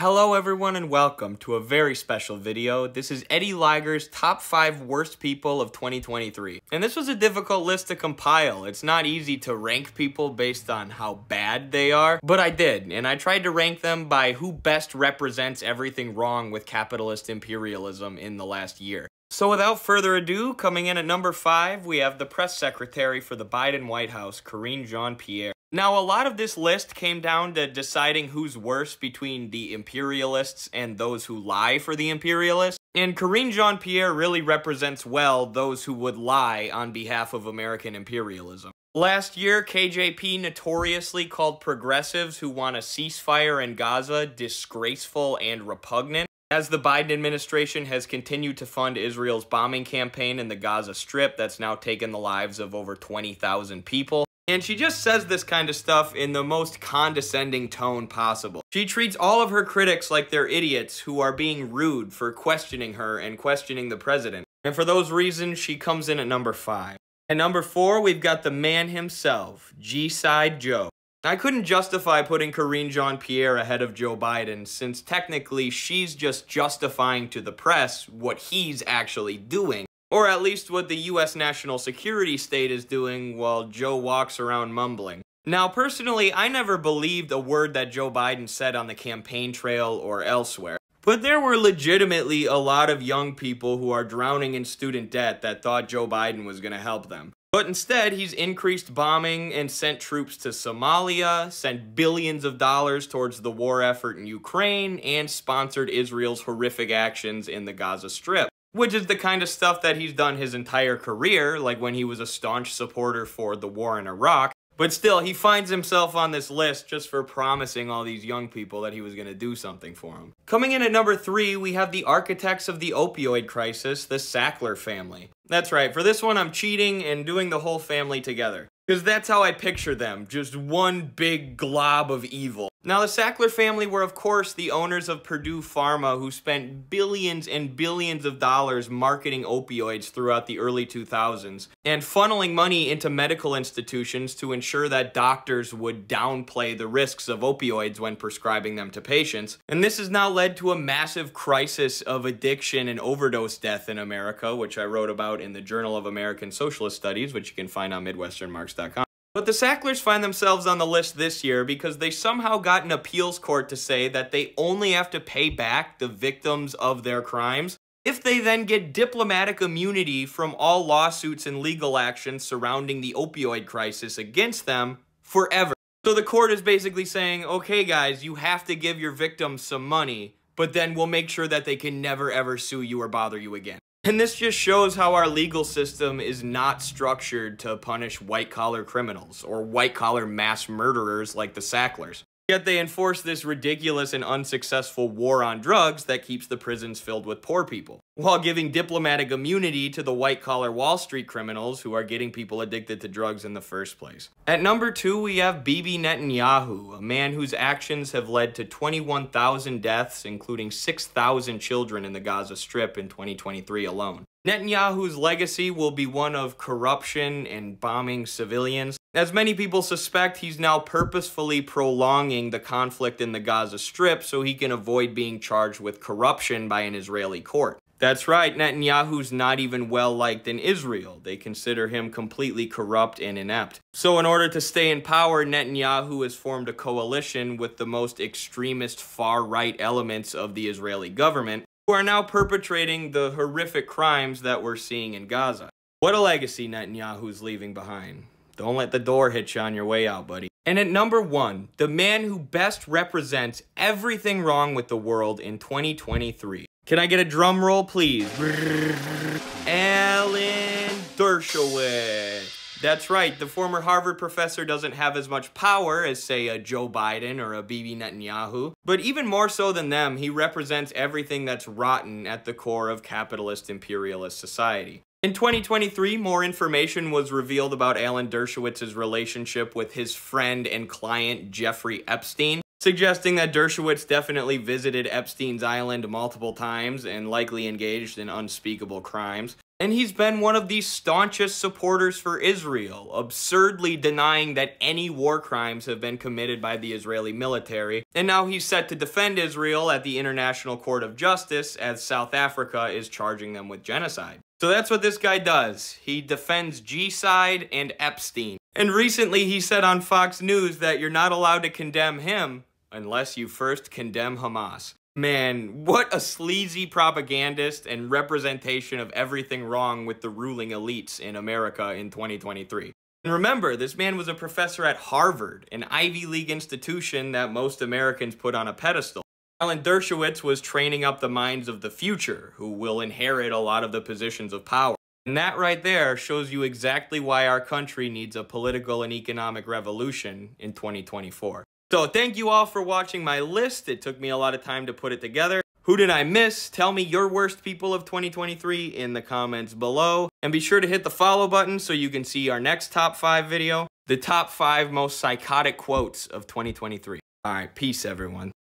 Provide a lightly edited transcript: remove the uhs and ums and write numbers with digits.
Hello everyone and welcome to a very special video. This is Eddie Liger's top 5 worst people of 2023. And this was a difficult list to compile. It's not easy to rank people based on how bad they are, but I did. And I tried to rank them by who best represents everything wrong with capitalist imperialism in the last year. So without further ado, coming in at number 5, we have the press secretary for the Biden White House, Karine JeanPierre. Now, a lot of this list came down to deciding who's worse between the imperialists and those who lie for the imperialists. And Karine JeanPierre really represents well those who would lie on behalf of American imperialism. Last year, KJP notoriously called progressives who want a ceasefire in Gaza disgraceful and repugnant. As the Biden administration has continued to fund Israel's bombing campaign in the Gaza Strip that's now taken the lives of over 20,000 people. And she just says this kind of stuff in the most condescending tone possible. She treats all of her critics like they're idiots who are being rude for questioning her and questioning the president. And for those reasons, she comes in at number 5. At number 4, we've got the man himself, G-Side Joe. I couldn't justify putting Karine JeanPierre ahead of Joe Biden, since technically she's just justifying to the press what he's actually doing. Or at least what the US national security state is doing while Joe walks around mumbling. Now, personally, I never believed a word that Joe Biden said on the campaign trail or elsewhere. But there were legitimately a lot of young people who are drowning in student debt that thought Joe Biden was going to help them. But instead, he's increased bombing and sent troops to Somalia, sent billions of dollars towards the war effort in Ukraine, and sponsored Israel's horrific actions in the Gaza Strip. Which is the kind of stuff that he's done his entire career, like when he was a staunch supporter for the war in Iraq. But still, he finds himself on this list just for promising all these young people that he was going to do something for them. Coming in at number 3, we have the architects of the opioid crisis, the Sackler family. That's right, for this one I'm cheating and doing the whole family together. Because that's how I picture them, just one big glob of evil. Now, the Sackler family were, of course, the owners of Purdue Pharma, who spent billions and billions of dollars marketing opioids throughout the early 2000s, and funneling money into medical institutions to ensure that doctors would downplay the risks of opioids when prescribing them to patients. And this has now led to a massive crisis of addiction and overdose death in America, which I wrote about in the Journal of American Socialist Studies, which you can find on MidwesternMarx.com. But the Sacklers find themselves on the list this year because they somehow got an appeals court to say that they only have to pay back the victims of their crimes if they then get diplomatic immunity from all lawsuits and legal actions surrounding the opioid crisis against them forever. So the court is basically saying, okay guys, you have to give your victims some money, but then we'll make sure that they can never ever sue you or bother you again. And this just shows how our legal system is not structured to punish white-collar criminals or white-collar mass murderers like the Sacklers. Yet they enforce this ridiculous and unsuccessful war on drugs that keeps the prisons filled with poor people, while giving diplomatic immunity to the white-collar Wall Street criminals who are getting people addicted to drugs in the first place. At number 2, we have Bibi Netanyahu, a man whose actions have led to 21,000 deaths, including 6,000 children in the Gaza Strip in 2023 alone. Netanyahu's legacy will be one of corruption and bombing civilians. As many people suspect, he's now purposefully prolonging the conflict in the Gaza Strip so he can avoid being charged with corruption by an Israeli court. That's right, Netanyahu's not even well liked in Israel. They consider him completely corrupt and inept. So in order to stay in power, Netanyahu has formed a coalition with the most extremist far-right elements of the Israeli government, who are now perpetrating the horrific crimes that we're seeing in Gaza. What a legacy Netanyahu's leaving behind. Don't let the door hit you on your way out, buddy. And at number 1, the man who best represents everything wrong with the world in 2023. Can I get a drum roll, please? Alan Dershowitz. That's right, the former Harvard professor doesn't have as much power as, say, a Joe Biden or a Bibi Netanyahu. But even more so than them, he represents everything that's rotten at the core of capitalist imperialist society. In 2023, more information was revealed about Alan Dershowitz's relationship with his friend and client Jeffrey Epstein, suggesting that Dershowitz definitely visited Epstein's island multiple times and likely engaged in unspeakable crimes. And he's been one of the staunchest supporters for Israel, absurdly denying that any war crimes have been committed by the Israeli military. And now he's set to defend Israel at the International Court of Justice as South Africa is charging them with genocide. So that's what this guy does. He defends G-side and Epstein. And recently he said on Fox News that you're not allowed to condemn him unless you first condemn Hamas. Man, what a sleazy propagandist and representation of everything wrong with the ruling elites in America in 2023. And remember, this man was a professor at Harvard, an Ivy League institution that most Americans put on a pedestal. And Dershowitz was training up the minds of the future, who will inherit a lot of the positions of power. And that right there shows you exactly why our country needs a political and economic revolution in 2024. So thank you all for watching my list. It took me a lot of time to put it together. Who did I miss? Tell me your worst people of 2023 in the comments below. And be sure to hit the follow button so you can see our next top 5 video, the top 5 most psychotic quotes of 2023. All right, peace everyone.